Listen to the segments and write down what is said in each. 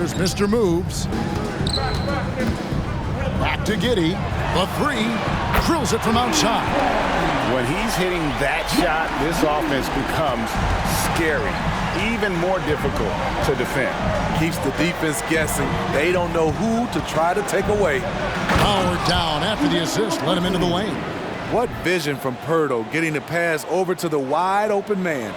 Here's Mr. Moves. Back to Giddey. The three. Drills it from outside. When he's hitting that shot, this offense becomes scary. Even more difficult to defend. Keeps the defense guessing. They don't know who to try to take away. Powered down after the assist. Let him into the lane. What vision from Pirtle, getting the pass over to the wide open man.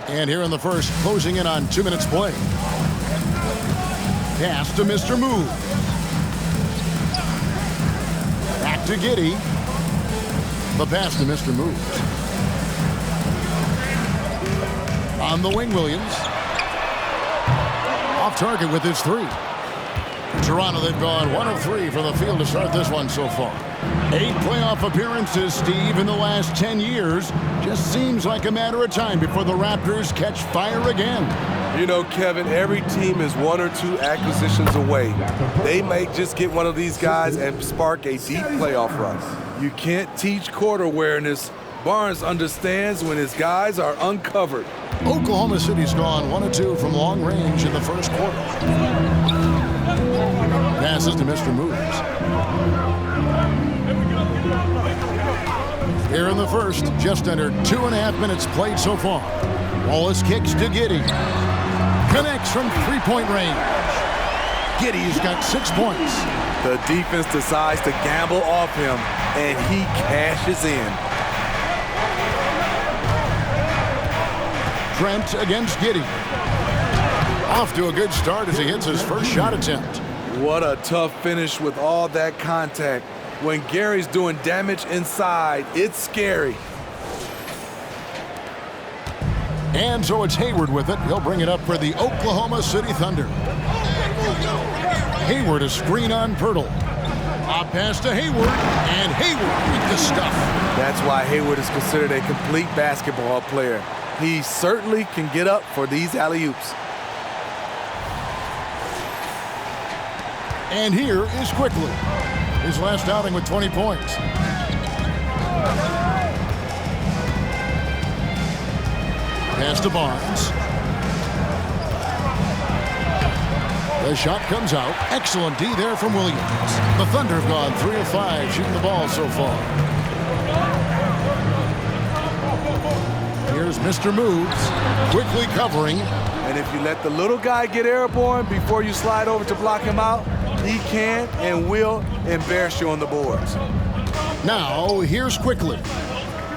And here in the first, closing in on 2 minutes play. Pass to Mr. Move. Back to Giddey. The pass to Mr. Moves. On the wing, Williams. Off target with his three. Toronto, they've gone 1 of 3 from the field to start this one so far. 8 playoff appearances, Steve, in the last 10 years. Just seems like a matter of time before the Raptors catch fire again. You know, Kevin, every team is 1 or 2 acquisitions away. They may just get one of these guys and spark a deep playoff run. You can't teach court awareness. Barnes understands when his guys are uncovered. Oklahoma City's gone 1 of 2 from long range in the first quarter. Passes to Mr. Moves. Here in the first, just under 2.5 minutes played so far. Wallace kicks to Giddey. Connects from three-point range. Giddey's got 6 points. The defense decides to gamble off him, and he cashes in. Trent against Giddey. Off to a good start as he hits his first shot attempt. What a tough finish with all that contact. When Gary's doing damage inside, it's scary. And so it's Hayward with it. He'll bring it up for the Oklahoma City Thunder. Hayward a screen on Pirtle. A pass to Hayward, and Hayward with the stuff. That's why Hayward is considered a complete basketball player. He certainly can get up for these alley-oops. And here is Quickly. His last outing with 20 points. Pass to Barnes. The shot comes out. Excellent D there from Williams. The Thunder have gone 3 of 5 shooting the ball so far. Here's Mr. Moves. Quickly covering. And if you let the little guy get airborne before you slide over to block him out, he can and will embarrass you on the boards. Now, here's Quickly.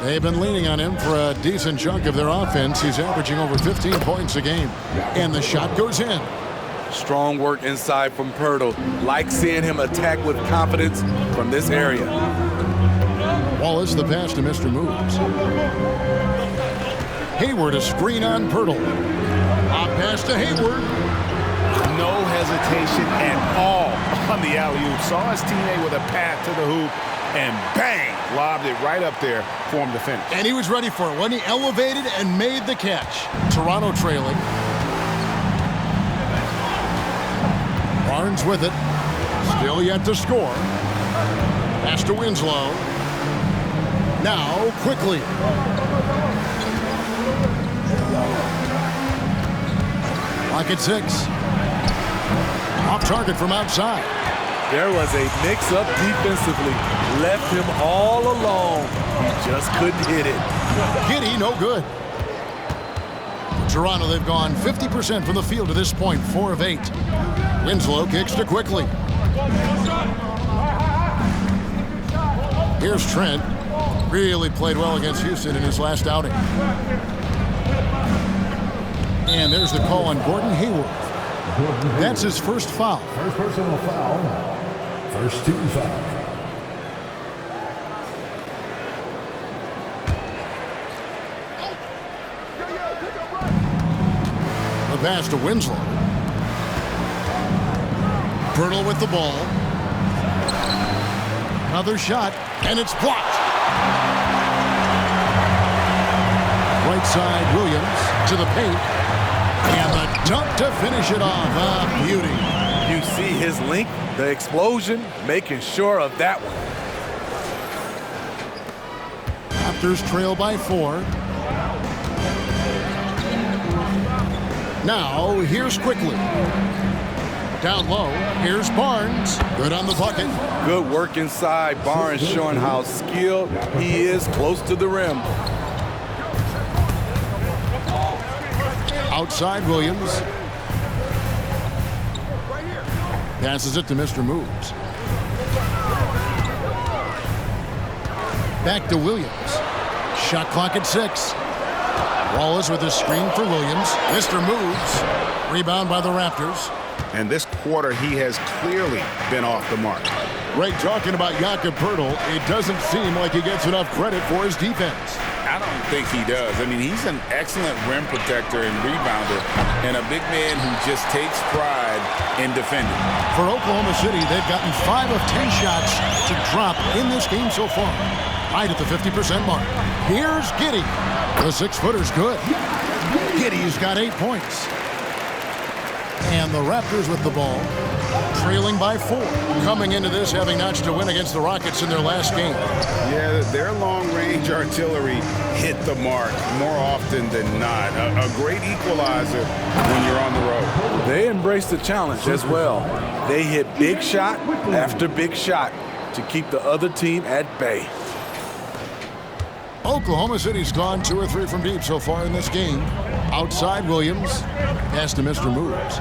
They've been leaning on him for a decent chunk of their offense. He's averaging over 15 points a game. And the shot goes in. Strong work inside from Pirtle. Like seeing him attack with confidence from this area. Wallace the pass to Mr. Moves. Hayward a screen on Pirtle. A pass to Hayward. No hesitation at all on the alley-oop. Saw his teammate with a path to the hoop, and bang, lobbed it right up there for him to finish. And he was ready for it when he elevated and made the catch. Toronto trailing. Barnes with it. Still yet to score. Pass to Winslow. Now Quickly. Lock at 6. Off target from outside. There was a mix-up defensively. Left him all alone. He just couldn't hit it. Giddey, no good. Toronto, they've gone 50% from the field to this point, 4 of 8. Winslow kicks to Quickly. Here's Trent. Really played well against Houston in his last outing. And there's the call on Gordon Hayward. That's his first foul. First personal foul. First team foul. The pass to Winslow. Pirtle with the ball. Another shot, and it's blocked. Right side, Williams to the paint. And the dunk to finish it off. A beauty. You see his length, the explosion, making sure of that one. Raptors trail by 4. Now, here's Quickly. Down low, here's Barnes. Good on the bucket. Good work inside. Barnes showing how skilled he is close to the rim. Outside Williams. Passes it to Mr. Moves. Back to Williams. Shot clock at 6. Wallace with a screen for Williams. Mr. Moves. Rebound by the Raptors. And this quarter, he has clearly been off the mark. Right, talking about Jakob Poeltl, it doesn't seem like he gets enough credit for his defense. I don't think he does. I mean, he's an excellent rim protector and rebounder, and a big man who just takes pride in defending. For Oklahoma City, they've gotten 5 of 10 shots to drop in this game so far. Right at the 50% mark. Here's Giddey. The 6-footer's good. Giddey's got 8 points. And the Raptors with the ball, trailing by 4. Coming into this, having notched a win against the Rockets in their last game. Yeah, their long-range artillery hit the mark more often than not. A great equalizer when you're on the road. They embrace the challenge as well. They hit big shot after big shot to keep the other team at bay. Oklahoma City's gone 2 or 3 from deep so far in this game. Outside Williams. Pass to Mr. Moves.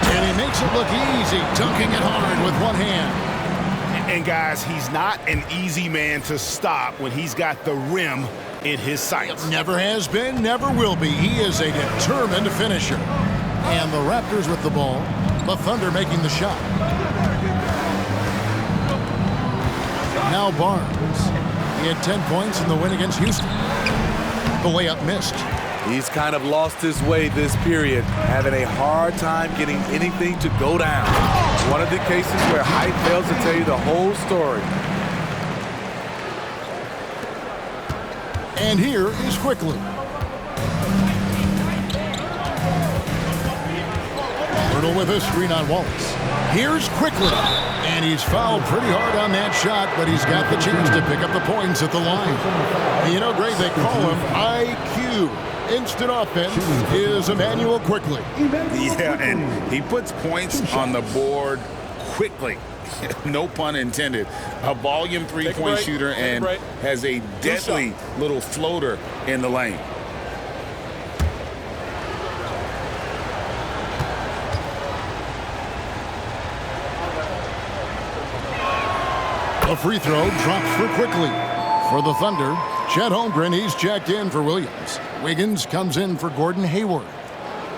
And he makes it look easy, dunking it hard with one hand. And guys, he's not an easy man to stop when he's got the rim in his sights. Never has been, never will be. He is a determined finisher. And the Raptors with the ball. The Thunder making the shot. Now Barnes. He had 10 points in the win against Houston. The layup missed. He's kind of lost his way this period, having a hard time getting anything to go down. One of the cases where height fails to tell you the whole story. And here is Quickly. Poeltl with a screen on Wallace. Here's Quickly. And he's fouled pretty hard on that shot, but he's got the chance to pick up the points at the line. You know, Greg, they call him IQ. Instant offense is Emmanuel Quickly. Yeah, and he puts points on the board quickly. No pun intended. A volume three-point shooter and has a deadly little floater in the lane. A free throw drops for Quickly. For the Thunder, Chet Holmgren, he's checked in for Williams. Wiggins comes in for Gordon Hayward.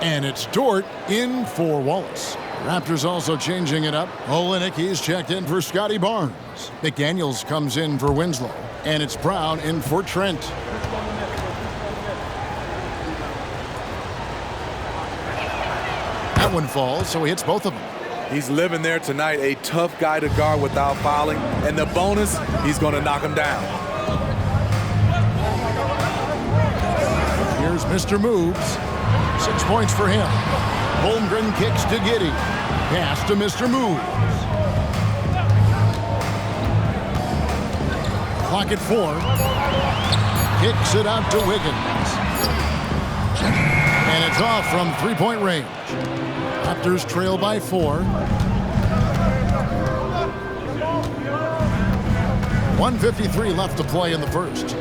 And it's Dort in for Wallace. Raptors also changing it up. Olynyk, he's checked in for Scotty Barnes. McDaniels comes in for Winslow. And it's Brown in for Trent. That one falls, so he hits both of them. He's living there tonight, a tough guy to guard without fouling. And the bonus, he's going to knock him down. Here's Mr. Moves. 6 points for him. Holmgren kicks to Giddey. Pass to Mr. Moves. Clock at 4. Kicks it out to Wiggins. And it's off from three-point range. Raptors trail by 4. 1:53 left to play in the first.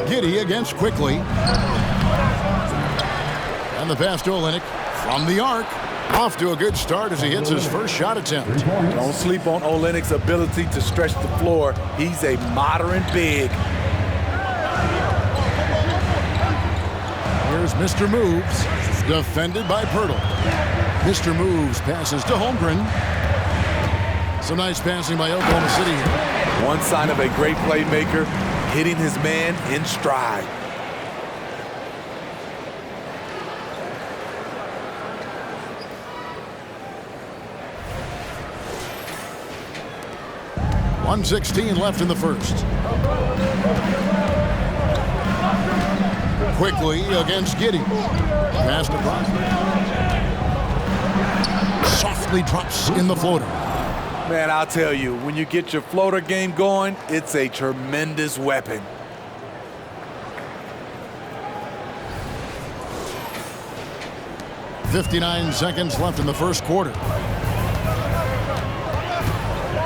Giddey against Quickly. And the pass to Olynyk from the arc. Off to a good start as he hits his first shot attempt. Don't sleep on Olynyk's ability to stretch the floor. He's a modern big. Here's Mr. Moves, defended by Poeltl. Mr. Moves passes to Holmgren. Some nice passing by Oklahoma City here. One sign of a great playmaker, hitting his man in stride. .116 left in the first. Quickly against Giddey. Pass to Brown. quickly drops in the floater. Man, I'll tell you, when you get your floater game going, it's a tremendous weapon. .59 seconds left in the first quarter.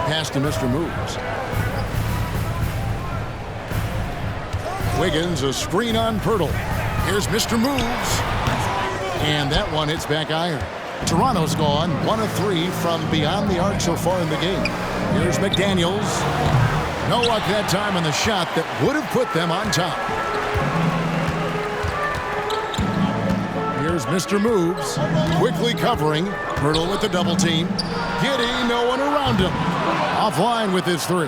Pass to Mr. Moves. Wiggins, a screen on Pirtle. Here's Mr. Moves. And that one hits back iron. Toronto's gone 1 of 3 from beyond the arc so far in the game. Here's McDaniels. No luck that time on the shot that would have put them on top. Here's Mr. Moves, quickly covering. Pirtle with the double team. Giddey, no one around him. Offline with his 3.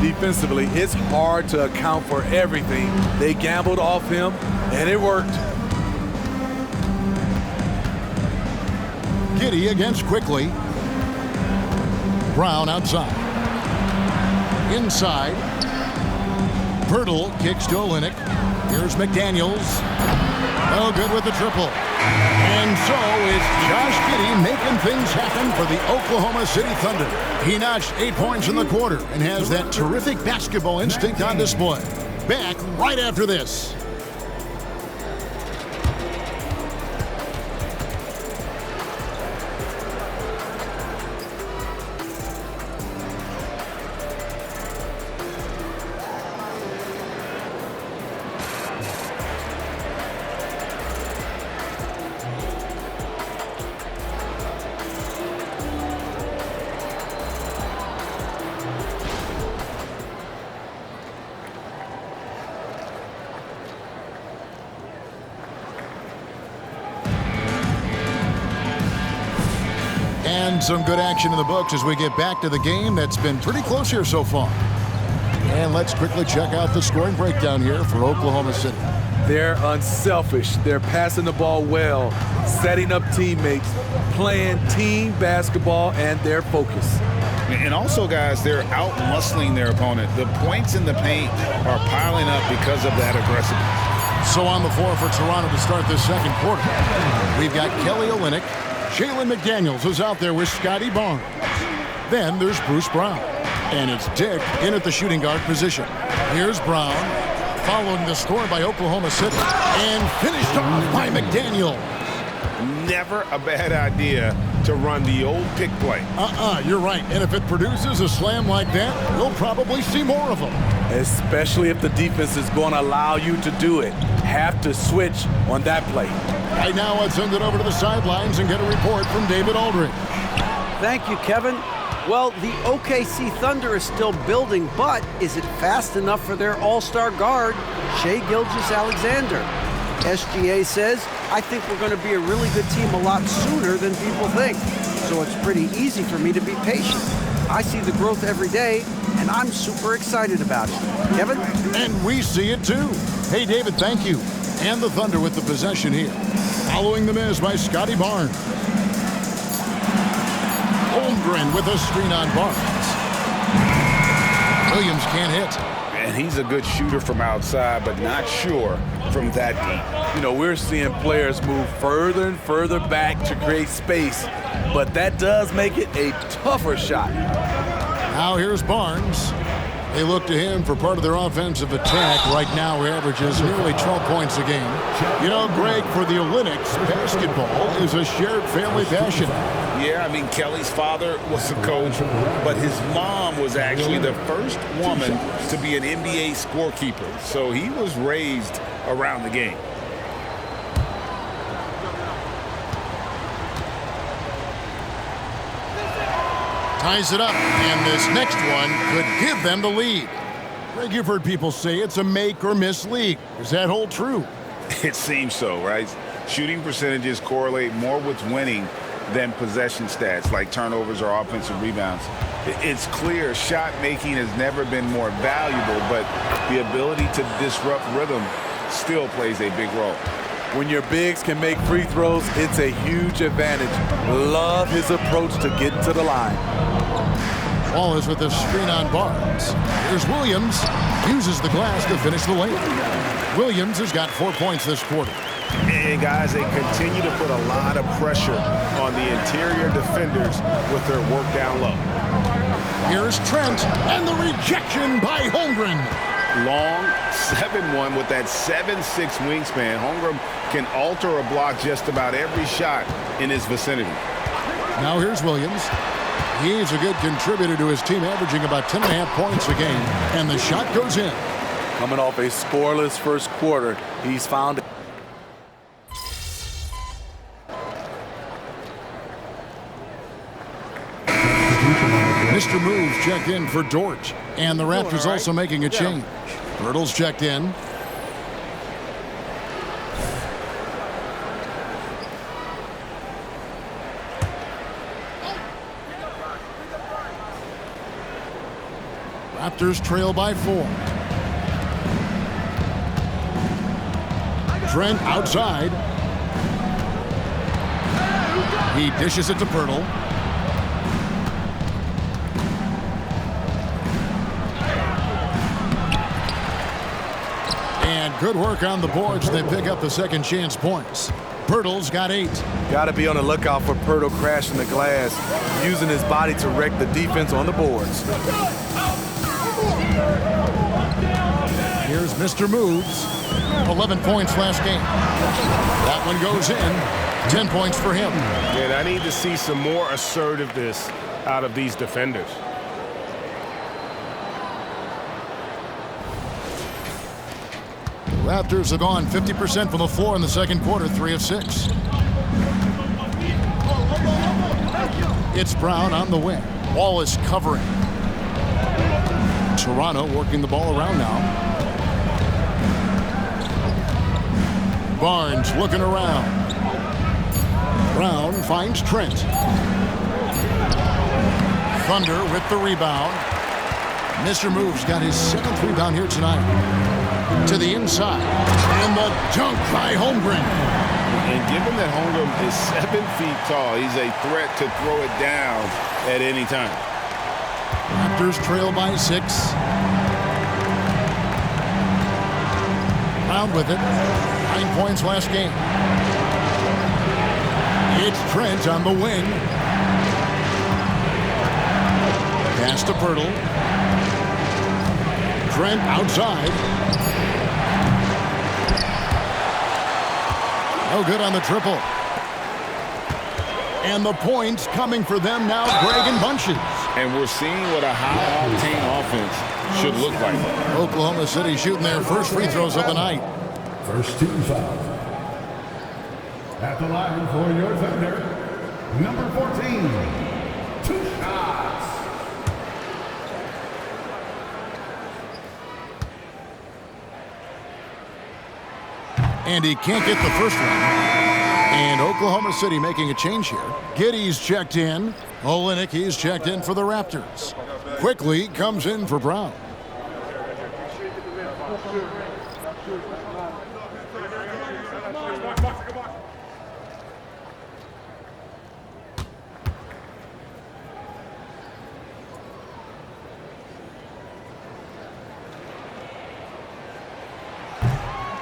Defensively, it's hard to account for everything. They gambled off him, and it worked. Giddey against Quickly. Brown outside. Inside. Pirtle kicks to Olynyk. Here's McDaniels. No good with the triple. And so it's Josh Giddey making things happen for the Oklahoma City Thunder. He notched 8 points in the quarter and has that terrific basketball instinct on display. Back right after this. And some good action in the books as we get back to the game that's been pretty close here so far. And let's quickly check out the scoring breakdown here for Oklahoma City. They're unselfish. They're passing the ball well, setting up teammates, playing team basketball, and their focus. And also, guys, they're out-muscling their opponent. The points in the paint are piling up because of that aggressiveness. So on the floor for Toronto to start this second quarter, we've got Kelly Olynyk. Jalen McDaniels is out there with Scotty Barnes. Then there's Bruce Brown. And it's Dick in at the shooting guard position. Here's Brown, following the score by Oklahoma City. And finished off by McDaniel. Never a bad idea to run the old pick play. You're right. And if it produces a slam like that, we'll probably see more of them. Especially if the defense is going to allow you to do it. Have to switch on that play. Right now, let's send it over to the sidelines and get a report from David Aldridge. Thank you, Kevin. Well, the OKC Thunder is still building, but is it fast enough for their all-star guard, Shai Gilgeous-Alexander? SGA says, I think we're going to be a really good team a lot sooner than people think. So it's pretty easy for me to be patient. I see the growth every day, and I'm super excited about it. Kevin? And we see it too. Hey, David, thank you. And the Thunder with the possession here. Following the miss by Scotty Barnes. Holmgren with a screen on Barnes. Williams can't hit. And he's a good shooter from outside, but not sure from that deep. You know, we're seeing players move further and further back to create space, but that does make it a tougher shot. Now here's Barnes. They look to him for part of their offensive attack. Right now, he averages nearly 12 points a game. You know, Greg, for the Olympics, basketball is a shared family passion. Yeah, I mean, Kelly's father was a coach, but his mom was actually the first woman to be an NBA scorekeeper. So he was raised around the game. Ties it up, and this next one could give them the lead. Greg, you've heard people say it's a make or miss league. Does that hold true? It seems so, right? Shooting percentages correlate more with winning than possession stats like turnovers or offensive rebounds. It's clear shot making has never been more valuable, but the ability to disrupt rhythm still plays a big role. When your bigs can make free throws, it's a huge advantage. Love his approach to getting to the line. Wallace with a screen on Barnes. Here's Williams. Uses the glass to finish the lane. Williams has got 4 points this quarter. And, guys, they continue to put a lot of pressure on the interior defenders with their work down low. Here's Trent, and the rejection by Holmgren. Long 7-1 with that 7'6" wingspan. Holmgren can alter a block just about every shot in his vicinity. Now here's Williams. He's a good contributor to his team, averaging about 10.5 points a game, and the shot goes in. Coming off a scoreless first quarter, he's found it. Mr. Moves checked in for Dort, and the Raptors also making a change. Hurdle's checked in. Raptors trail by 4. Trent outside. He dishes it to Pirtle. And good work on the boards. They pick up the second chance points. Pirtle's got 8. Got to be on the lookout for Pirtle crashing the glass, using his body to wreck the defense on the boards. Here's Mr. Moves. 11 points last game. That one goes in. 10 points for him. And I need to see some more assertiveness out of these defenders. Raptors have gone 50% from the floor in the second quarter, 3 of 6. It's Brown on the wing. Wallace covering. Toronto working the ball around now. Barnes looking around. Brown finds Trent. Thunder with the rebound. Mr. Moves got his 7th rebound here tonight. To the inside, and the dunk by Holmgren. And given that Holmgren is 7 feet tall, he's a threat to throw it down at any time. Raptors trail by 6. Brown with it. 9 points last game. It's Trent on the wing. Pass to Pirtle. Trent outside. No good on the triple. And the points coming for them now, Greg and bunches. And we're seeing what a high-octane offense should look like. Oklahoma City shooting their first free throws of the night. First team foul. At the line for your Thunder, number 14, 2 shots. And he can't get the first one. And Oklahoma City making a change here. Giddey's checked in. Olenek, he's checked in for the Raptors. Quickly comes in for Brown.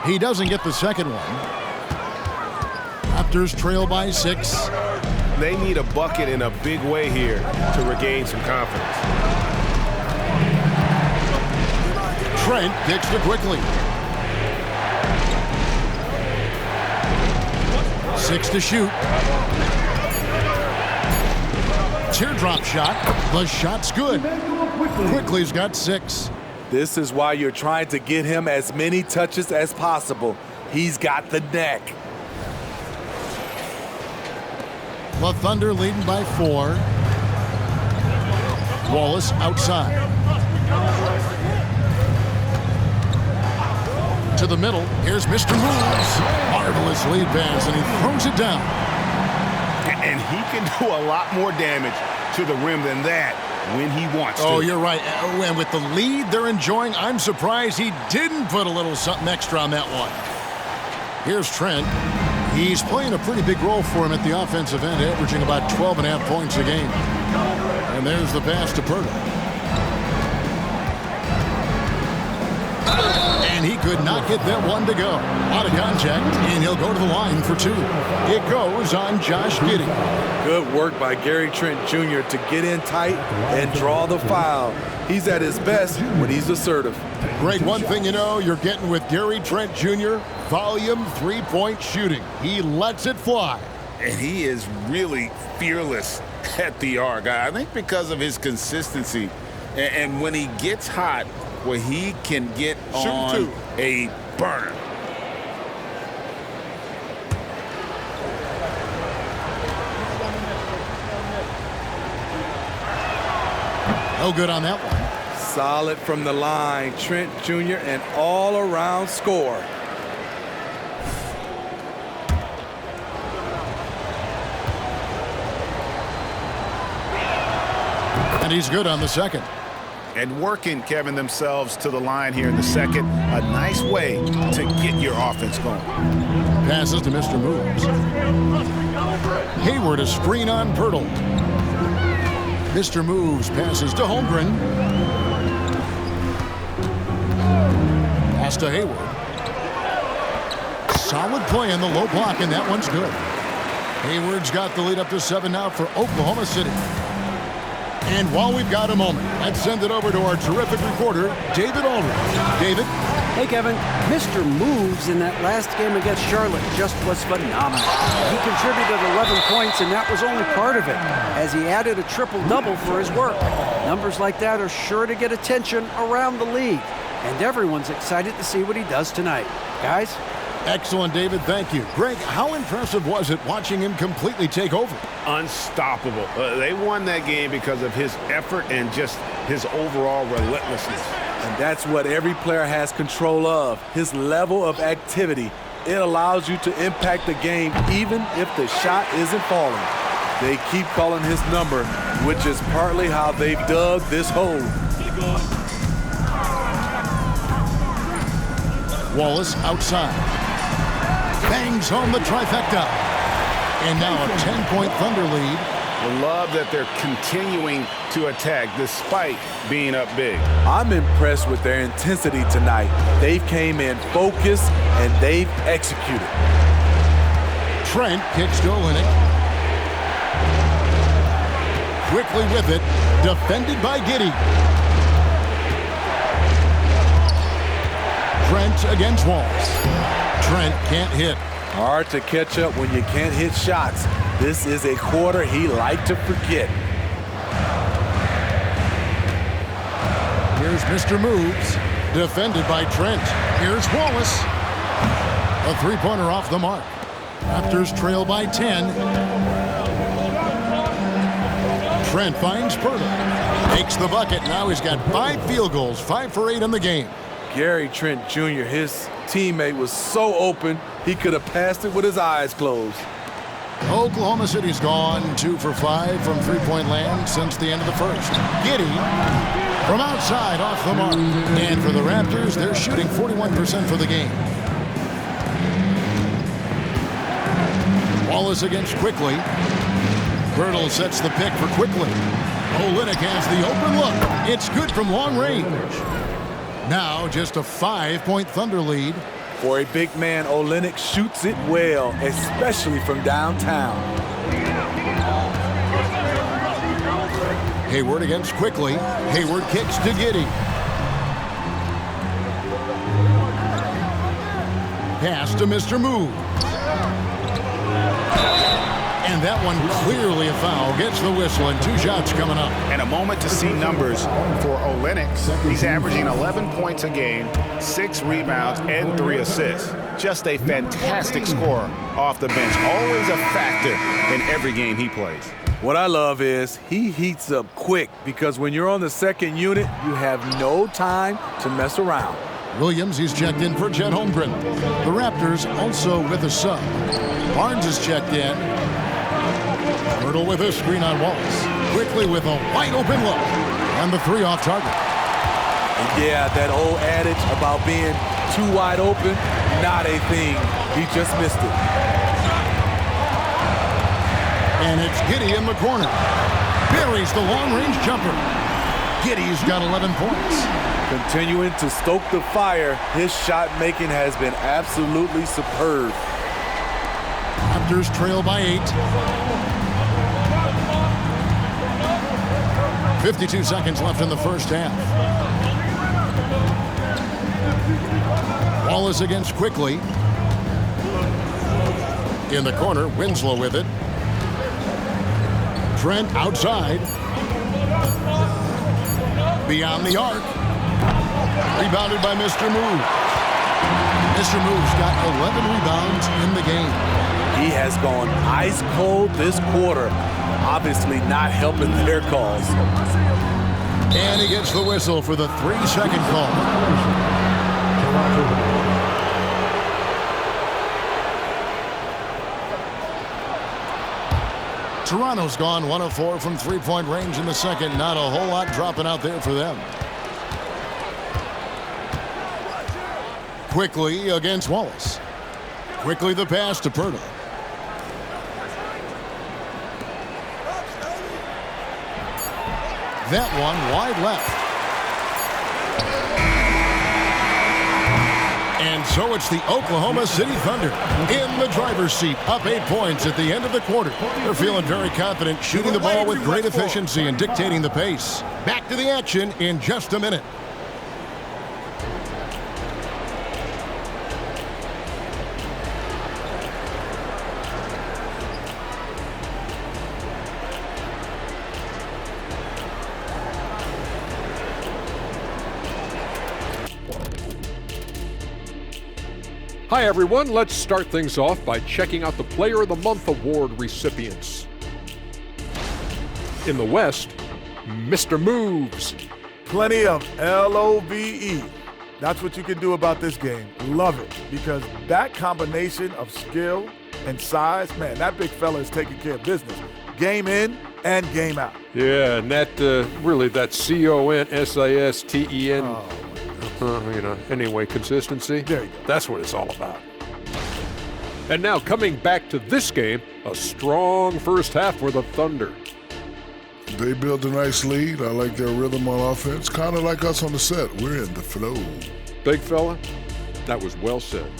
He doesn't get the second one. Raptors trail by 6. They need a bucket in a big way here to regain some confidence. Trent kicks it quickly. 6 to shoot. Teardrop shot. The shot's good. Quickly's got 6. This is why you're trying to get him as many touches as possible. He's got the neck. The Thunder leading by 4. Wallace outside. To the middle. Here's Mr. Moves. Marvelous lead pass, and he throws it down. And he can do a lot more damage to the rim than that when he wants to. Oh, you're right. And with the lead they're enjoying, I'm surprised he didn't put a little something extra on that one. Here's Trent. He's playing a pretty big role for him at the offensive end, averaging about 12.5 points a game. And there's the pass to Pirtle. And And he could not get that one to go. Out of contact, and he'll go to the line for 2. It goes on Josh Giddey. Good work by Gary Trent Jr. to get in tight and draw the foul. He's at his best when he's assertive. Greg, one thing you know you're getting with Gary Trent Jr., volume three-point shooting. He lets it fly. And he is really fearless at the arc. I think because of his consistency. And when he gets hot, where he can get on a burner. No good on that one. Solid from the line. Trent Jr. an all-around scorer. And he's good on the second. And working, Kevin, themselves to the line here in the second. A nice way to get your offense going. Passes to Mr. Moves. Hayward a screen on Pirtle. Mr. Moves passes to Holmgren. Pass to Hayward. Solid play in the low block, and that one's good. Hayward's got the lead up to 7 now for Oklahoma City. And while we've got a moment, let's send it over to our terrific reporter, David Aldridge. David? Hey, Kevin. Mr. Moves in that last game against Charlotte just was phenomenal. He contributed 11 points, and that was only part of it, as he added a triple-double for his work. Numbers like that are sure to get attention around the league, and everyone's excited to see what he does tonight. Guys? Excellent, David. Thank you. Greg, how impressive was it watching him completely take over? Unstoppable. They won that game because of his effort and just his overall relentlessness. And that's what every player has control of, his level of activity. It allows you to impact the game even if the shot isn't falling. They keep calling his number, which is partly how they've dug this hole. Wallace outside. Bangs home the trifecta. And now a 10-point Thunder lead. I love that they're continuing to attack despite being up big. I'm impressed with their intensity tonight. They came in focused and they've executed. Trent kicks to Olynyk. Quickly with it, defended by Giddey. Trent against Wallace. Trent can't hit. Hard to catch up when you can't hit shots. This is a quarter he liked to forget. Here's Mr. Moves, defended by Trent. Here's Wallace. A three-pointer off the mark. Raptors trail by 10. Trent finds Pirtle. Makes the bucket. Now he's got 5 field goals, 5 for 8 in the game. Gary Trent Jr., his teammate was so open, he could have passed it with his eyes closed. Oklahoma City's gone 2 for 5 from three-point land since the end of the first. Giddey from outside off the mark. And for the Raptors, they're shooting 41% for the game. Wallace against Quickly. Pirtle sets the pick for Quickly. Olynyk has the open look. It's good from long range. Now just a 5-point Thunder lead. For a big man, Olynyk shoots it well, especially from downtown. Hayward against Quickly. Hayward kicks to Giddey. Pass to Mr. Move. And that one clearly a foul. Gets the whistle, and 2 shots coming up. And a moment to see numbers for Olynyk. He's averaging 11 points a game, 6 rebounds, and 3 assists. Just a fantastic scorer off the bench. Always a factor in every game he plays. What I love is he heats up quick because when you're on the second unit, you have no time to mess around. Williams, he's checked in for Chet Holmgren. The Raptors also with a sub. Barnes is checked in. Pirtle with a screen on Wallace. Quickly with a wide open look. And the 3 off target. And yeah, that old adage about being too wide open, not a thing. He just missed it. And it's Giddey in the corner. Buries the long-range jumper. Giddey's got 11 points. Continuing to stoke the fire, his shot making has been absolutely superb. Raptors trail by 8. 52 seconds left in the first half. Wallace against Quickly. In the corner, Winslow with it. Trent outside. Beyond the arc. Rebounded by Mr. Move. Mr. Move's got 11 rebounds in the game. He has gone ice cold this quarter, obviously not helping their cause. And he gets the whistle for the 3-second call. Toronto's gone 1 of 4 from three-point range in the second. Not a whole lot dropping out there for them. Quickly against Wallace. Quickly the pass to Pirtle. That one wide left. And so it's the Oklahoma City Thunder in the driver's seat, up 8 points at the end of the quarter. They're feeling very confident, shooting the ball with great efficiency and dictating the pace. Back to the action in just a minute. Hi everyone, let's start things off by checking out the Player of the Month award recipients. In the West, Mr. Moves. Plenty of LOVE. That's what you can do about this game. Love it, because that combination of skill and size, man, that big fella is taking care of business. Game in and game out. Yeah, and that really that CONSISTEN. Anyway, consistency. There you go. That's what it's all about. And now coming back to this game, a strong first half for the Thunder. They built a nice lead. I like their rhythm on offense. Kind of like us on the set. We're in the flow. Big fella, that was well said.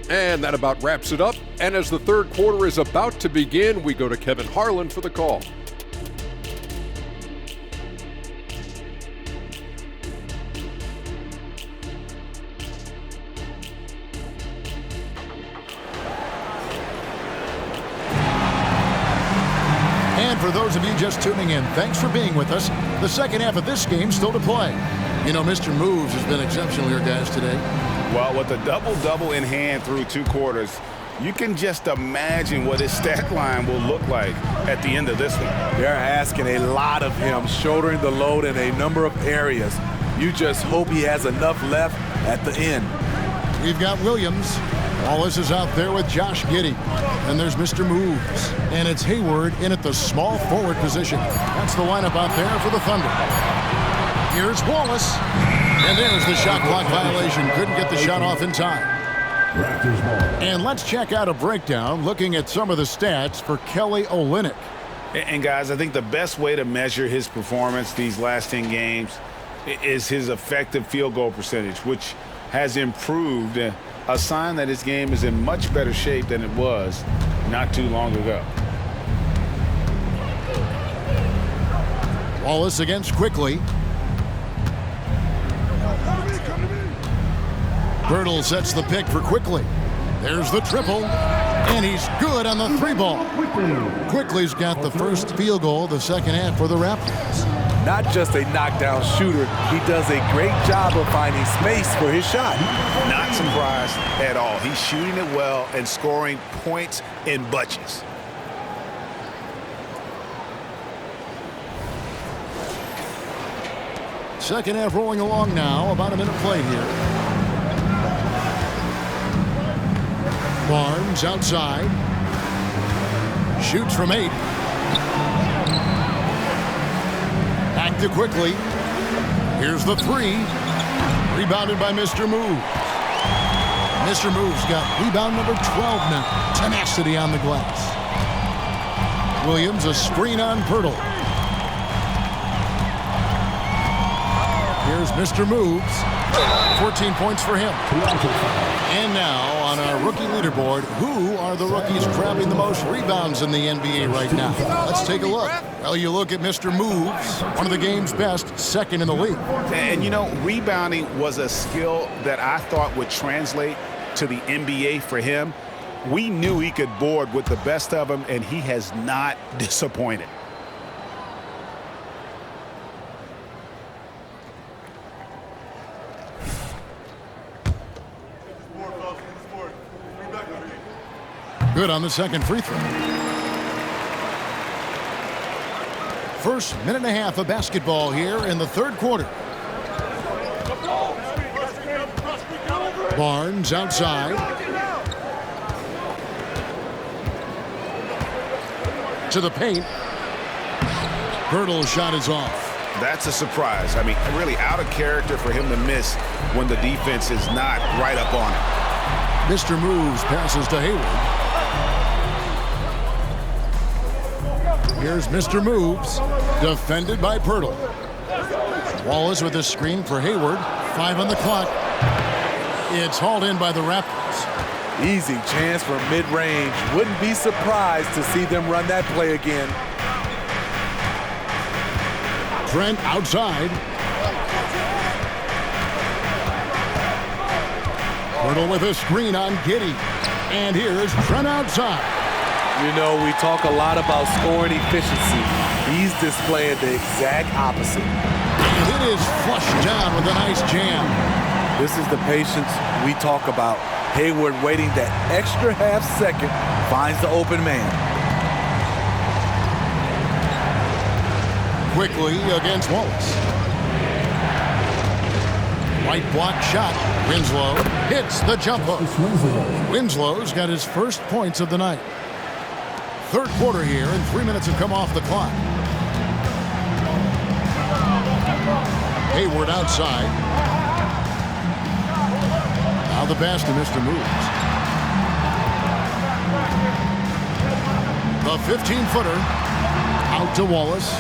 And that about wraps it up. And as the third quarter is about to begin, we go to Kevin Harlan for the call. For those of you just tuning in, thanks for being with us. The second half of this game still to play. You know, Mr. Moves has been exceptional here, guys, today. Well, with a double-double in hand through 2 quarters, you can just imagine what his stat line will look like at the end of this one. They're asking a lot of him, shouldering the load in a number of areas. You just hope he has enough left at the end. We've got Williams. Wallace is out there with Josh Giddey. And there's Mr. Moves. And it's Hayward in at the small forward position. That's the lineup out there for the Thunder. Here's Wallace. And there's the shot clock violation. Couldn't get the shot off in time. Raptors ball. And let's check out a breakdown looking at some of the stats for Kelly Olynyk. And guys, I think the best way to measure his performance these last 10 games is his effective field goal percentage, which has improved. A sign that his game is in much better shape than it was not too long ago. Wallace against Quickly. Birtle sets the pick for Quickly. There's the triple. And he's good on the 3-ball. Quickly's got the first field goal of the second half for the Raptors. Not just a knockdown shooter, he does a great job of finding space for his shot. Not surprised at all. He's shooting it well and scoring points in bunches. Second half rolling along now. About a minute played here. Barnes outside. Shoots from 8. Back to Quickly. Here's the 3. Rebounded by Mr. Moves. Mr. Moves got rebound number 12 now. Tenacity on the glass. Williams a screen on Pirtle. Here's Mr. Moves. 14 points for him. And now on our rookie leaderboard, who are the rookies grabbing the most rebounds in the NBA right now? Let's take a look. Well, you look at Mr. Moves, one of the game's best, second in the league. And, you know, rebounding was a skill that I thought would translate to the NBA for him. We knew he could board with the best of them, and he has not disappointed. Good on the second free throw. First minute and a half of basketball here in the third quarter. Barnes outside. To the paint. Hurdle shot is off. That's a surprise. I mean, really out of character for him to miss when the defense is not right up on him. Mr. Moves passes to Hayward. Here's Mr. Moves, defended by Pirtle. Wallace with a screen for Hayward. 5 on the clock. It's hauled in by the Raptors. Easy chance for mid-range. Wouldn't be surprised to see them run that play again. Trent outside. Pirtle with a screen on Giddey. And here's Trent outside. You know, we talk a lot about scoring efficiency. He's displaying the exact opposite. And it is flushed down with a nice jam. This is the patience we talk about. Hayward waiting that extra half second, finds the open man. Quickly against Wallace. White block shot. Winslow hits the jump hook. Winslow's got his first points of the night. Third quarter here, and 3 minutes have come off the clock. Hayward outside. Now the pass to Mr. Moves. The 15-footer out to Wallace.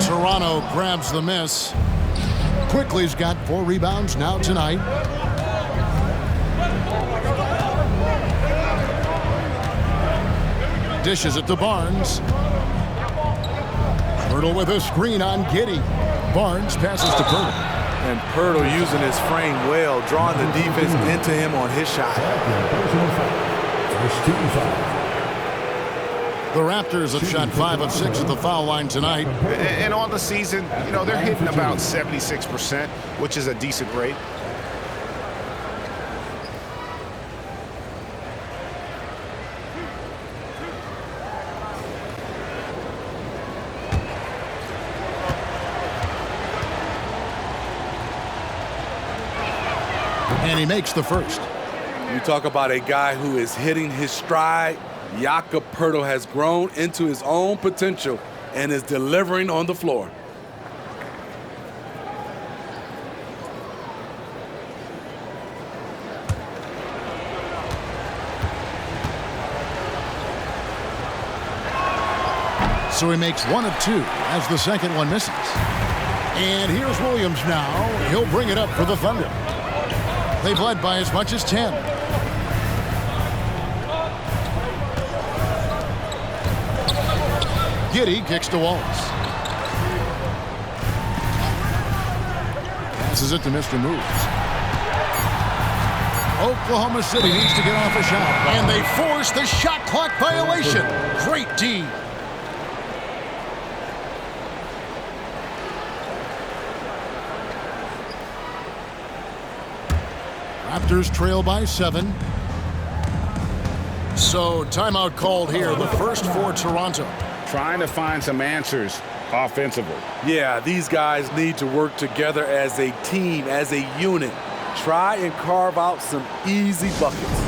Toronto grabs the miss. Quickly's got 4 rebounds now tonight. Dishes it to Barnes. Pirtle with a screen on Giddey. Barnes passes to Pirtle. And Pirtle using his frame well, drawing the defense into him on his shot. The Raptors have shot 5 of 6 at the foul line tonight. And on the season, you know, they're hitting about 76%, which is a decent rate. And he makes the first. You talk about a guy who is hitting his stride. Jakob Pirtle has grown into his own potential and is delivering on the floor. So he makes 1 of 2 as the second one misses. And here's Williams now. He'll bring it up for the Thunder. They've led by as much as 10. Giddey kicks to Wallace. Passes it to Mr. Moves. Oklahoma City needs to get off a shot. And they force the shot clock violation. Great D. Raptors trail by 7. So timeout called here. The first for Toronto. Trying to find some answers offensively. Yeah, these guys need to work together as a team, as a unit. Try and carve out some easy buckets.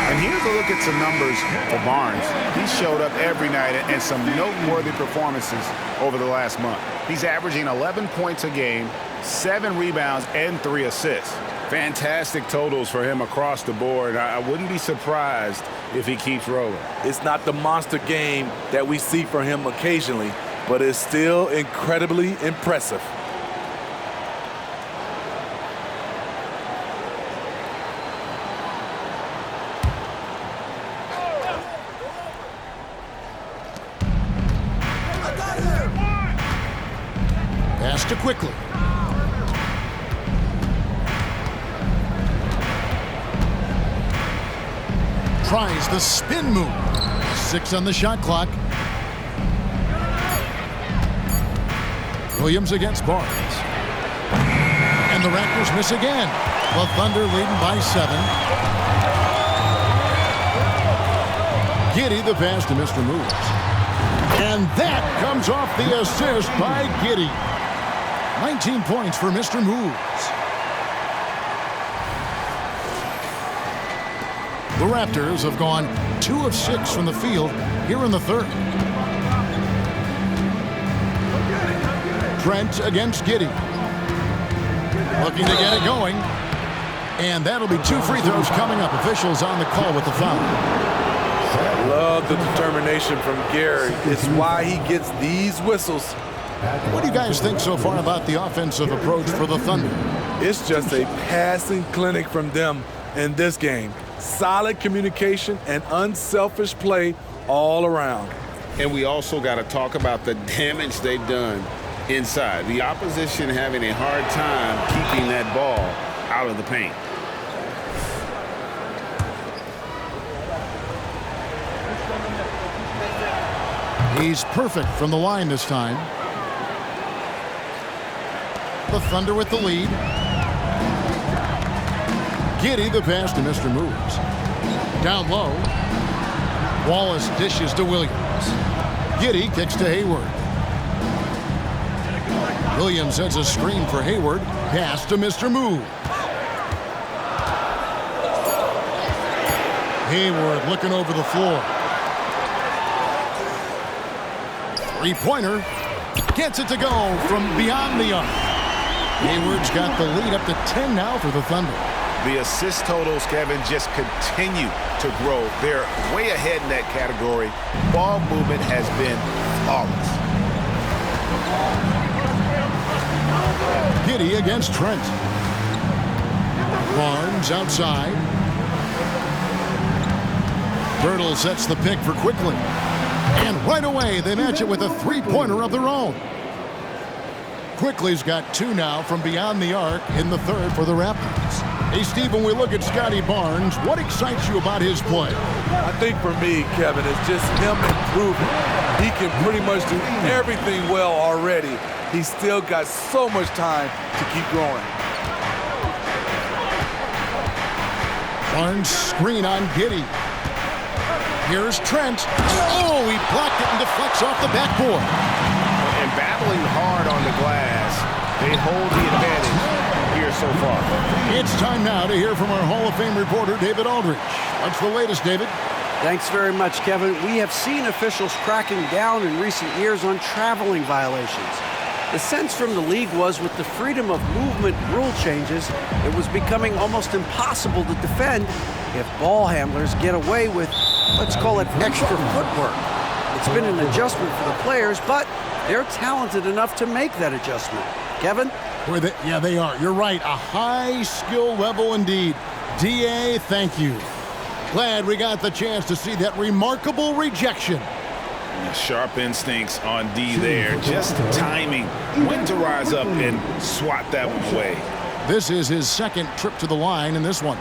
And here's a look at some numbers for Barnes. He showed up every night and some noteworthy performances over the last month. He's averaging 11 points a game, 7 rebounds, and 3 assists. Fantastic totals for him across the board. I wouldn't be surprised if he keeps rolling. It's not the monster game that we see from him occasionally, but it's still incredibly impressive. Pass to quickly. Tries the spin move. 6 on the shot clock. Williams against Barnes. And the Raptors miss again. The Thunder leading by 7. Giddey the pass to Mr. Moves. And that comes off the assist by Giddey. 19 points for Mr. Moves. The Raptors have gone 2 of 6 from the field here in the third. Trent against Giddey. Looking to get it going. And that'll be 2 free throws coming up. Officials on the call with the foul. Love the determination from Gary. It's why he gets these whistles. What do you guys think so far about the offensive approach for the Thunder? It's just a passing clinic from them in this game. Solid communication and unselfish play all around. And we also got to talk about the damage they've done inside. The opposition having a hard time keeping that ball out of the paint. He's perfect from the line this time. The Thunder with the lead. Giddey the pass to Mr. Moves. Down low. Wallace dishes to Williams. Giddey kicks to Hayward. Williams sends a screen for Hayward. Pass to Mr. Moves. Hayward looking over the floor. Three-pointer. Gets it to go from beyond the arc. Hayward's got the lead up to 10 now for the Thunder. The assist totals, Kevin, just continue to grow. They're way ahead in that category. Ball movement has been flawless. Giddey against Trent. Barnes outside. Birtle sets the pick for Quickly. And right away, they match it with a three-pointer of their own. Quickly's got 2 now from beyond the arc in the third for the Raptors. Hey, Steve, when we look at Scotty Barnes, what excites you about his play? I think for me, Kevin, it's just him improving. He can pretty much do everything well already. He's still got so much time to keep growing. Barnes screen on Giddey. Here's Trent. Oh, he blocked it and deflects off the backboard. And battling hard on the glass, they hold the advantage here so far. It's time now to hear from our Hall of Fame reporter, David Aldridge. What's the latest, David? Thanks very much, Kevin. We have seen officials cracking down in recent years on traveling violations. The sense from the league was with the freedom of movement rule changes, it was becoming almost impossible to defend if ball handlers get away with, let's call it, extra footwork. It's been an adjustment for the players, but they're talented enough to make that adjustment. Kevin? Yeah, they are. You're right. A high skill level indeed. DA, thank you. Glad we got the chance to see that remarkable rejection. Sharp instincts on D there. Just timing when to rise up and swat that one away. This is his second trip to the line in this one.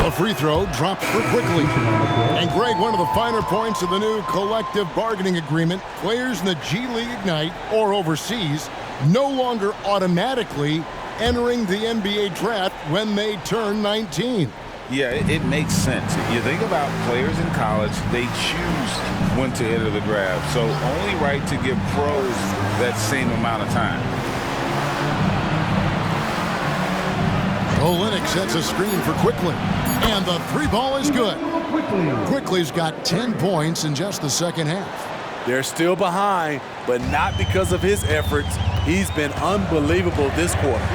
A free throw dropped for Quickly. And Greg, one of the finer points of the new collective bargaining agreement, players in the G League Ignite or overseas no longer automatically entering the NBA draft when they turn 19. Yeah, it makes sense. If you think about players in college, they choose when to enter the draft. So only right to give pros that same amount of time. Olynyk sets a screen for Quickly. And the three ball is good. Quickly's got 10 points in just the second half. They're still behind, but not because of his efforts. He's been unbelievable this quarter.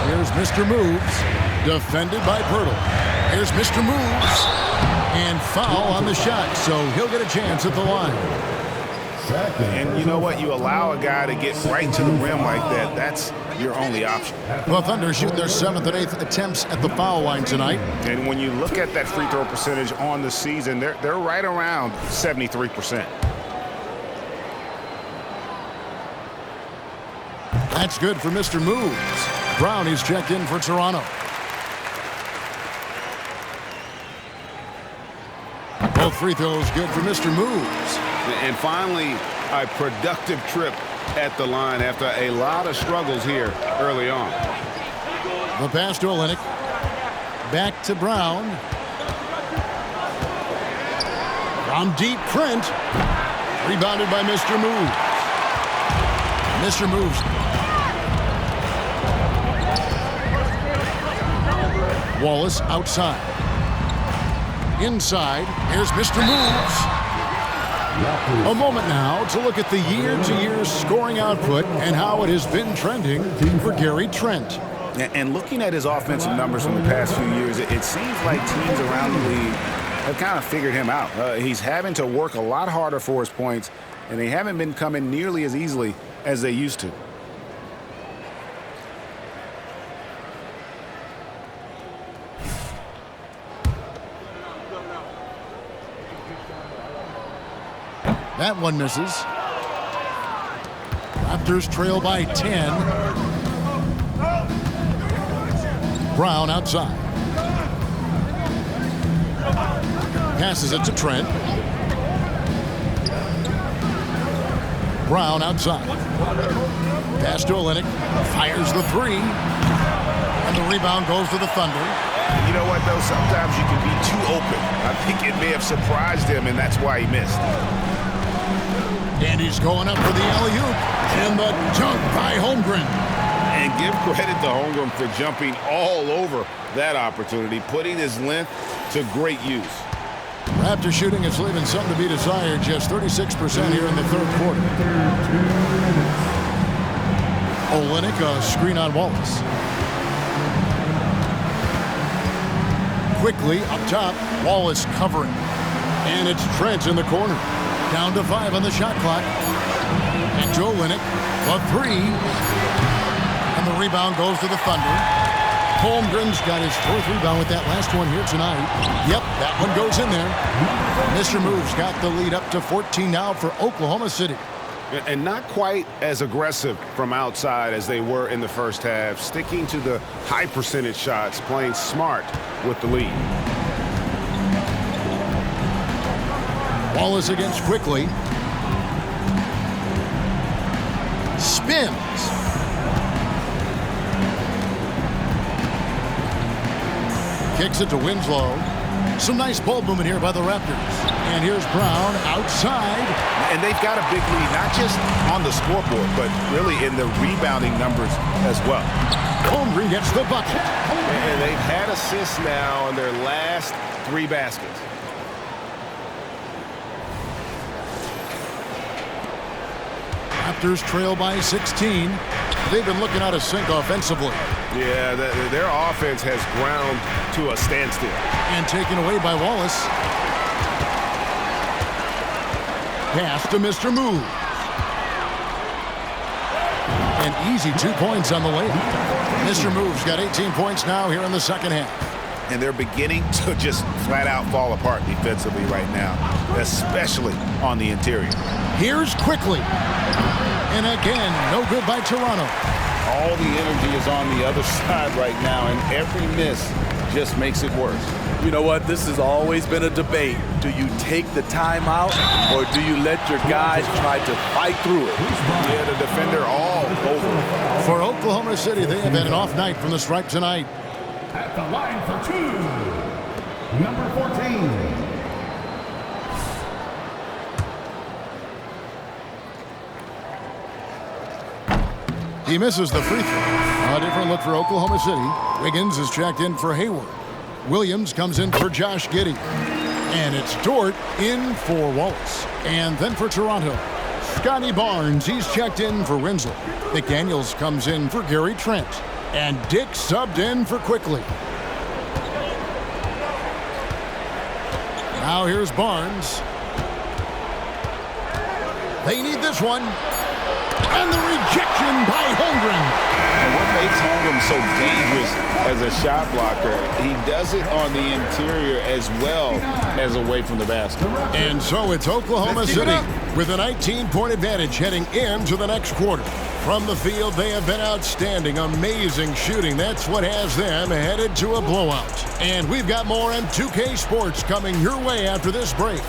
Here's Mr. Moves, defended by Pirtle. Here's Mr. Moves, and foul on the shot, so he'll get a chance at the line. And you know what? You allow a guy to get right to the rim like that. That's your only option. The Thunder shoot their 7th and 8th attempts at the foul line tonight. And when you look at that free throw percentage on the season, they're right around 73%. That's good for Mr. Moves. Brown is checked in for Toronto. Both free throws good for Mr. Moves. And finally, a productive trip at the line after a lot of struggles here early on. The pass to Olynyk. Back to Brown. From deep, Trent. Rebounded by Mr. Moves. Mr. Moves. Wallace outside. Inside, here's Mr. Moves. A moment now to look at the year-to-year scoring output and how it has been trending for Gary Trent. And looking at his offensive numbers from the past few years, it seems like teams around the league have kind of figured him out. He's having to work a lot harder for his points, and they haven't been coming nearly as easily as they used to. That one misses. Raptors trail by 10. Brown outside. Passes it to Trent. Brown outside. Pass to Olynyk. Fires the three. And the rebound goes to the Thunder. You know what, though? Sometimes you can be too open. I think it may have surprised him, and that's why he missed. And he's going up for the alley-oop. And the dunk by Holmgren. And give credit to Holmgren for jumping all over that opportunity, putting his length to great use. Raptor shooting is leaving some to be desired, just 36% here in the third quarter. Olynyk, a screen on Wallace. Quickly up top, Wallace covering. And it's Trent in the corner. Down to 5 on the shot clock. And Joe Olynyk, the three. And the rebound goes to the Thunder. Holmgren's got his 4th rebound with that last one here tonight. Yep, that one goes in there. Mr. Moves got the lead up to 14 now for Oklahoma City. And not quite as aggressive from outside as they were in the first half, sticking to the high percentage shots, playing smart with the lead. Wallace against Quickly. Spins. Kicks it to Winslow. Some nice ball movement here by the Raptors. And here's Brown outside. And they've got a big lead, not just on the scoreboard, but really in the rebounding numbers as well. Holmgren gets the bucket. And they've had assists now on their last 3 baskets. Raptors trail by 16. They've been looking out of sync offensively. Yeah, their offense has ground to a standstill. And taken away by Wallace. Pass to Mr. Move. An easy 2 points on the layup. Mr. Move's got 18 points now here in the second half. And they're beginning to just flat out fall apart defensively right now, especially on the interior. Here's Quickly. And again, no good by Toronto. All the energy is on the other side right now, and every miss just makes it worse. You know what? This has always been a debate. Do you take the timeout, or do you let your guys try to fight through it? Yeah, the defender all over. For Oklahoma City, they have had an off night from the stripe tonight. At the line for 2, number 14. He misses the free throw. A different look for Oklahoma City. Wiggins is checked in for Hayward. Williams comes in for Josh Giddey. And it's Dort in for Wallace. And then for Toronto, Scotty Barnes, he's checked in for Winslow. McDaniels comes in for Gary Trent. And Dick subbed in for Quickly. Now here's Barnes. They need this one. And the rejection by Holmgren. And what makes Holmgren so dangerous as a shot blocker, he does it on the interior as well as away from the basket. And so it's Oklahoma City with a 19-point advantage heading into the next quarter. From the field, they have been outstanding, amazing shooting. That's what has them headed to a blowout. And we've got more on 2K Sports coming your way after this break.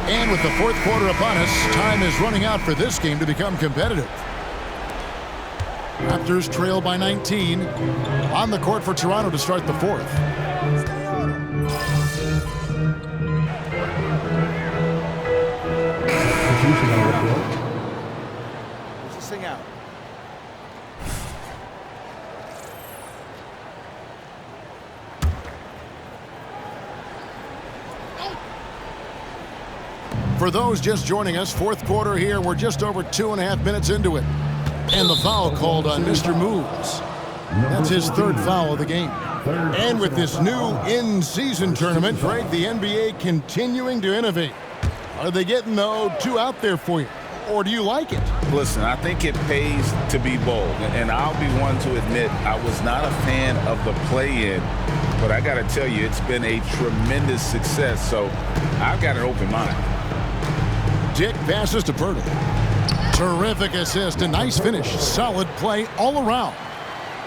And with the fourth quarter upon us, time is running out for this game to become competitive. Raptors trail by 19. On the court for Toronto to start the fourth. Where's this thing out? For those just joining us, fourth quarter here. We're just over 2.5 minutes into it. And the foul called on Mr. Moves. That's his third foul of the game. And with this new in-season tournament, Greg, the NBA continuing to innovate. Are they getting, though, too out there for you? Or do you like it? Listen, I think it pays to be bold. And I'll be one to admit I was not a fan of the play-in. But I got to tell you, it's been a tremendous success. So I've got an open mind. Dick passes to Pirtle. Terrific assist, a nice finish, solid play all around.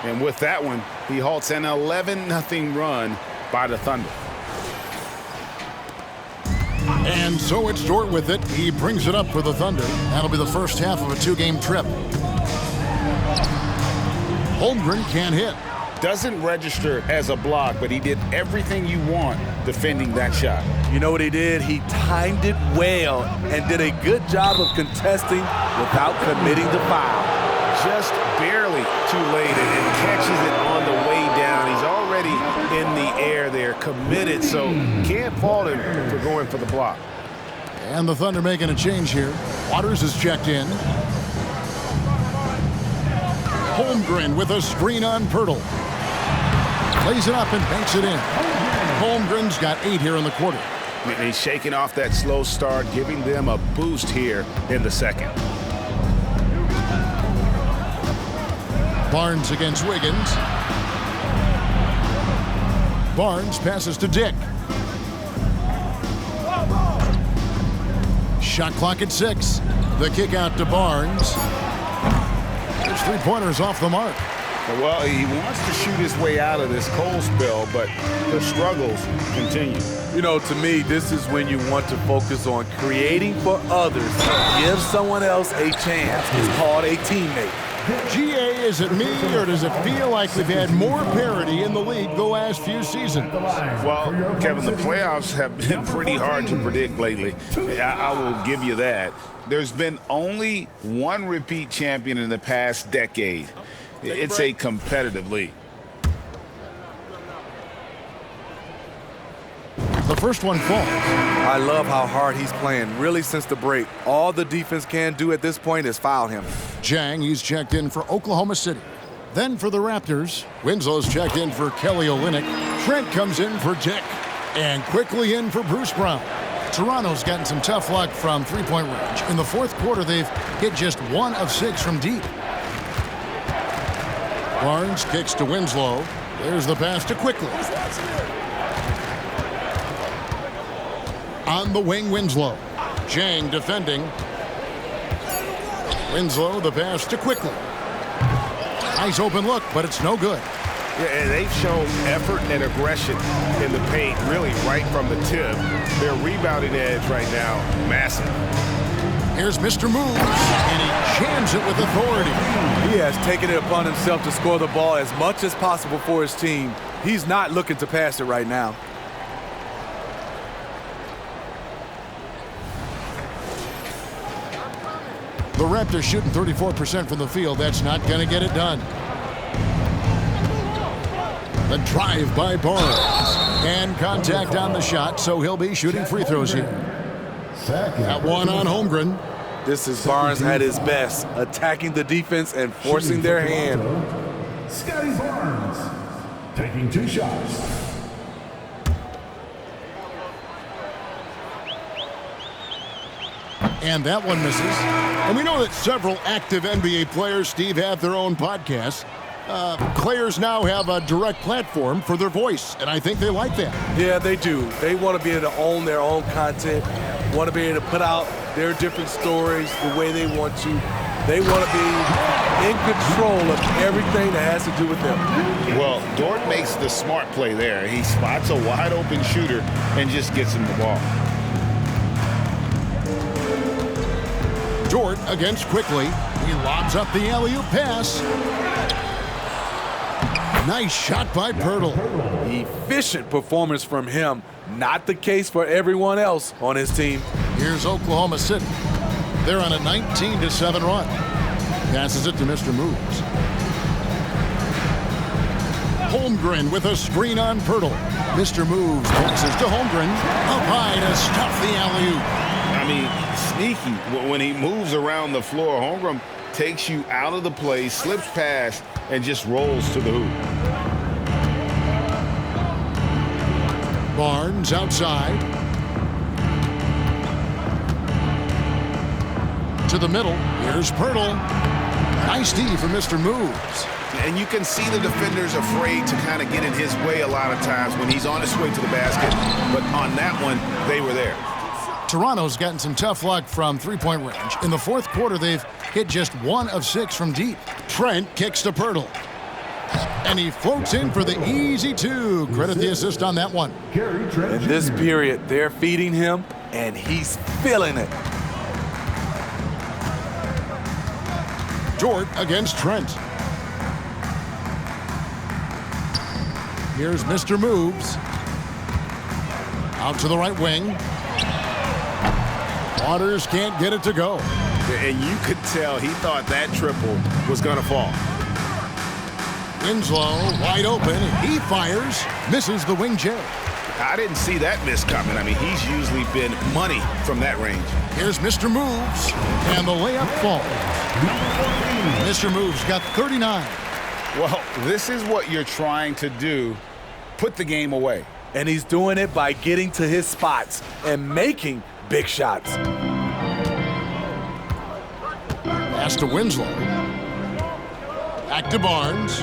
And with that one, he halts an 11-0 run by the Thunder. And so it's Dort with it. He brings it up for the Thunder. That'll be the first half of a two-game trip. Holmgren can't hit. Doesn't register as a block, but he did everything you want defending that shot. You know what he did? He timed it well and did a good job of contesting without committing the foul. Just barely too late and catches it on the way down. He's already in the air there, committed, so can't fault him for going for the block. And the Thunder making a change here. Waters is checked in. Holmgren with a screen on Pirtle. Plays it up and banks it in. Holmgren's got 8 here in the quarter. And he's shaking off that slow start, giving them a boost here in the second. Barnes against Wiggins. Barnes passes to Dick. Shot clock at 6. The kick out to Barnes. His three-pointer's off the mark. Well, he wants to shoot his way out of this cold spell, but the struggles continue. You know, to me, this is when you want to focus on creating for others. Give someone else a chance. It's called a teammate. GA, is it me, or does it feel like we've had more parity in the league the last few seasons? Well, Kevin, the playoffs have been pretty hard to predict lately. I will give you that. There's been only one repeat champion in the past decade. It's a competitive league. The first one falls. I love how hard he's playing, really, since the break. All the defense can do at this point is foul him. Jang, he's checked in for Oklahoma City. Then for the Raptors, Winslow's checked in for Kelly Olynyk. Trent comes in for Dick. And quickly in for Bruce Brown. Toronto's gotten some tough luck from three-point range. In the fourth quarter, they've hit just 1 of 6 from deep. Barnes kicks to Winslow. There's the pass to Quickly. On the wing, Winslow. Jang defending. Winslow, the pass to Quickly. Nice open look, but it's no good. Yeah, and they've shown effort and aggression in the paint, really right from the tip. Their rebounding edge right now, massive. Here's Mr. Moves, and he jams it with authority. He has taken it upon himself to score the ball as much as possible for his team. He's not looking to pass it right now. The Raptors shooting 34% from the field. That's not going to get it done. The drive by Barnes. And contact on the shot, so he'll be shooting free throws here. Got one on Holmgren. This is Barnes at his best, attacking the defense and forcing their hand. Scotty Barnes taking 2 shots. And that one misses. And we know that several active NBA players, Steve, have their own podcasts. Players now have a direct platform for their voice, and I think they like that. Yeah, they do. They want to be able to own their own content, want to be able to put out their different stories the way they want to. They want to be in control of everything that has to do with them. Well, Dort makes the smart play there. He spots a wide open shooter and just gets him the ball. Dort against Quickly. He lobs up the alley-oop pass. Nice shot by Pirtle. Efficient performance from him. Not the case for everyone else on his team. Here's Oklahoma City. They're on a 19-7 run. Passes it to Mr. Moves. Holmgren with a screen on Pirtle. Mr. Moves passes to Holmgren. Up high to stuff the alley-oop. I mean, sneaky. When he moves around the floor, Holmgren takes you out of the play, slips past, and just rolls to the hoop. Barnes outside. To the middle. Here's Pirtle. Nice D for Mr. Moves. And you can see the defenders afraid to kind of get in his way a lot of times when he's on his way to the basket. But on that one, they were there. Toronto's gotten some tough luck from three-point range. In the fourth quarter, they've hit just 1 of 6 from deep. Trent kicks to Pirtle. And he floats in for the easy 2. Credit the assist on that one. In this period, they're feeding him, and he's feeling it. Dort against Trent. Here's Mr. Moves. Out to the right wing. Waters can't get it to go. And you could tell he thought that triple was going to fall. Winslow wide open. He fires. Misses the wing J. I didn't see that miss coming. I mean, he's usually been money from that range. Here's Mr. Moves. And the layup falls. Mr. Moves got 39. Well, this is what you're trying to do. Put the game away. And he's doing it by getting to his spots and making big shots. Pass to Winslow. Back to Barnes.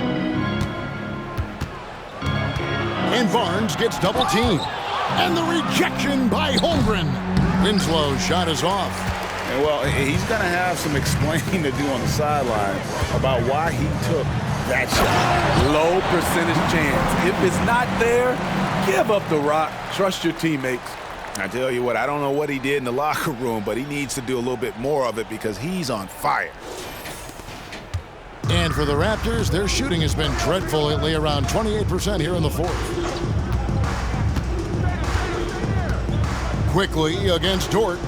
And Barnes gets double teamed. And the rejection by Holmgren. Winslow's shot is off. And well, he's going to have some explaining to do on the sideline about why he took that shot. Low percentage chance. If it's not there, give up the rock. Trust your teammates. I tell you what, I don't know what he did in the locker room, but he needs to do a little bit more of it because he's on fire. And for the Raptors, their shooting has been dreadful lately, around 28% here in the fourth. Quickly against Dort.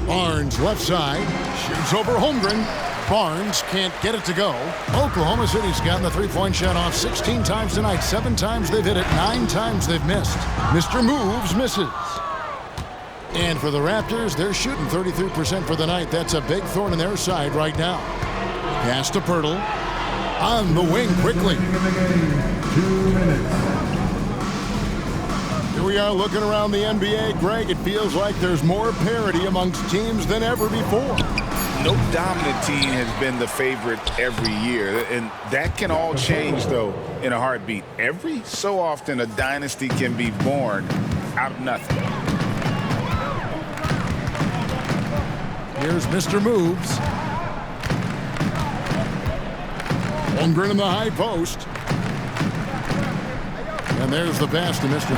Barnes left side, shoots over Holmgren. Barnes can't get it to go. Oklahoma City's gotten the three-point shot off 16 times tonight. 7 times they've hit it, 9 times they've missed. Mr. Moves misses. And for the Raptors, they're shooting 33% for the night. That's a big thorn in their side right now. Pass to Pirtle. On the wing quickly. 2 minutes. Here we are looking around the NBA. Greg, it feels like there's more parity amongst teams than ever before. No dominant team has been the favorite every year, and that can all change, though, in a heartbeat. Every so often, a dynasty can be born out of nothing. Here's Mr. Moves. Holmgren in the high post. And there's the pass to Mr.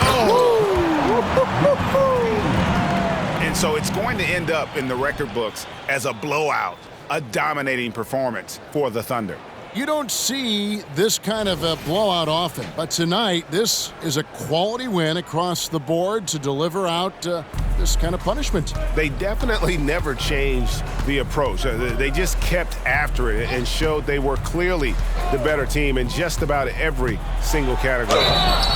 And so it's going to end up in the record books as a blowout, a dominating performance for the Thunder. You don't see this kind of a blowout often, but tonight this is a quality win across the board to deliver out this kind of punishment. They definitely never changed the approach. They just kept after it and showed they were clearly the better team in just about every single category.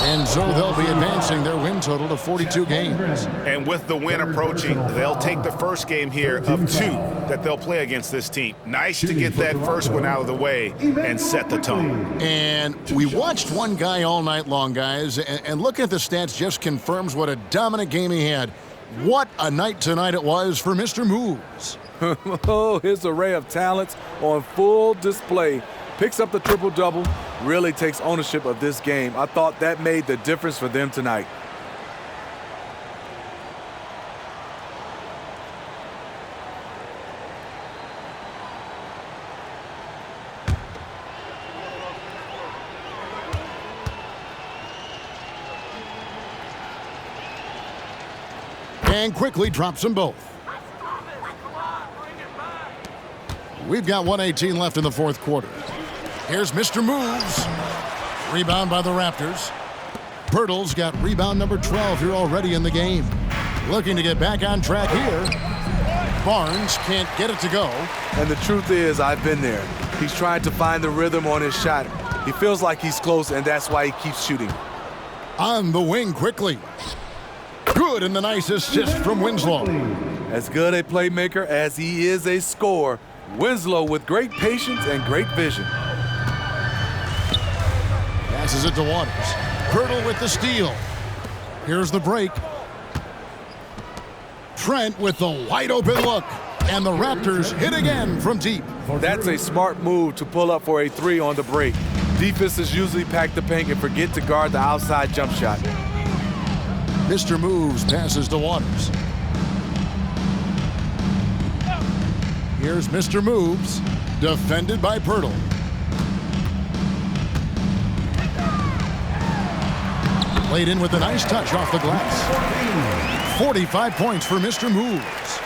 And so they'll be advancing their win total to 42 games. And with the win approaching, they'll take the first game here of 2 that they'll play against this team. Nice to get that first one out of the way and set the tone. And we watched one guy all night long, guys, and looking at the stats just confirms what a dominant game he had. What a night tonight it was for Mr. Moves. Oh, his array of talents on full display. Picks up the triple-double, really takes ownership of this game. I thought that made the difference for them tonight. And quickly drops them both. We've got 1:18 left in the fourth quarter. Here's Mr. Moves. Rebound by the Raptors. Pirtle's got rebound number 12 here already in the game. Looking to get back on track here. Barnes can't get it to go. And the truth is, I've been there. He's trying to find the rhythm on his shot. He feels like he's close, and that's why he keeps shooting. On the wing quickly. Good, and the nice assist from Winslow. As good a playmaker as he is a scorer, Winslow with great patience and great vision. Passes it to Waters. Pirtle with the steal. Here's the break. Trent with the wide open look. And the Raptors hit again from deep. That's a smart move to pull up for a 3 on the break. Defenses usually pack the paint and forget to guard the outside jump shot. Mr. Moves passes to Waters. Here's Mr. Moves, defended by Pirtle. Played in with a nice touch off the glass. 45 points for Mr. Moves.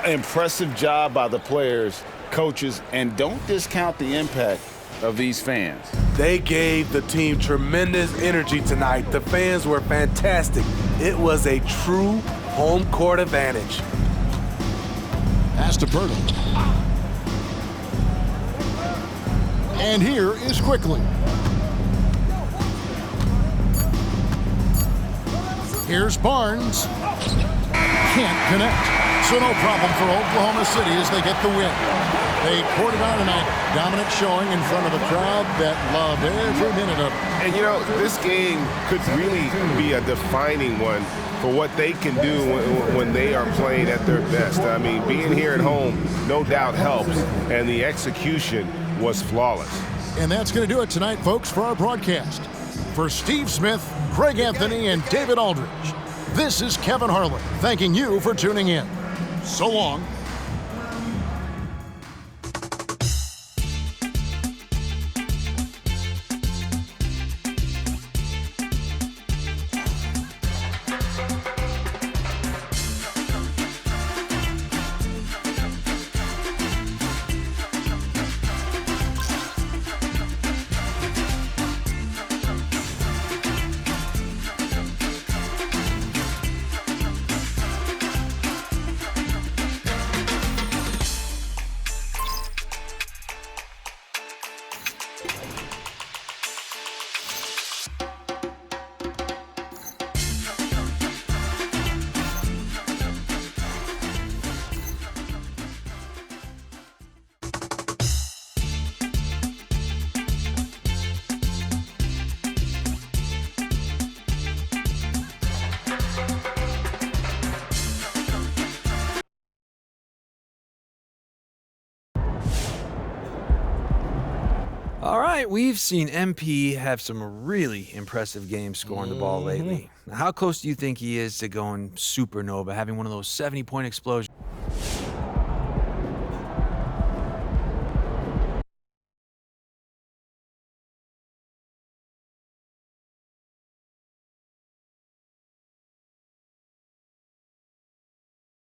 Impressive job by the players, coaches, and don't discount the impact of these fans. They gave the team tremendous energy tonight. The fans were fantastic. It was a true home court advantage. Pass to Pirtle. And here is Quickly. Here's Barnes. Can't connect. So no problem for Oklahoma City as they get the win. They poured it on tonight. Dominant showing in front of a crowd that loved every minute of it. And, you know, this game could really be a defining one for what they can do when they are playing at their best. I mean, being here at home no doubt helps, and the execution was flawless. And that's going to do it tonight, folks, for our broadcast. For Steve Smith, Craig Anthony, and David Aldridge, this is Kevin Harlan thanking you for tuning in. So long. All right, we've seen MP have some really impressive games scoring the ball lately. Now, how close do you think he is to going supernova, having one of those 70-point explosions?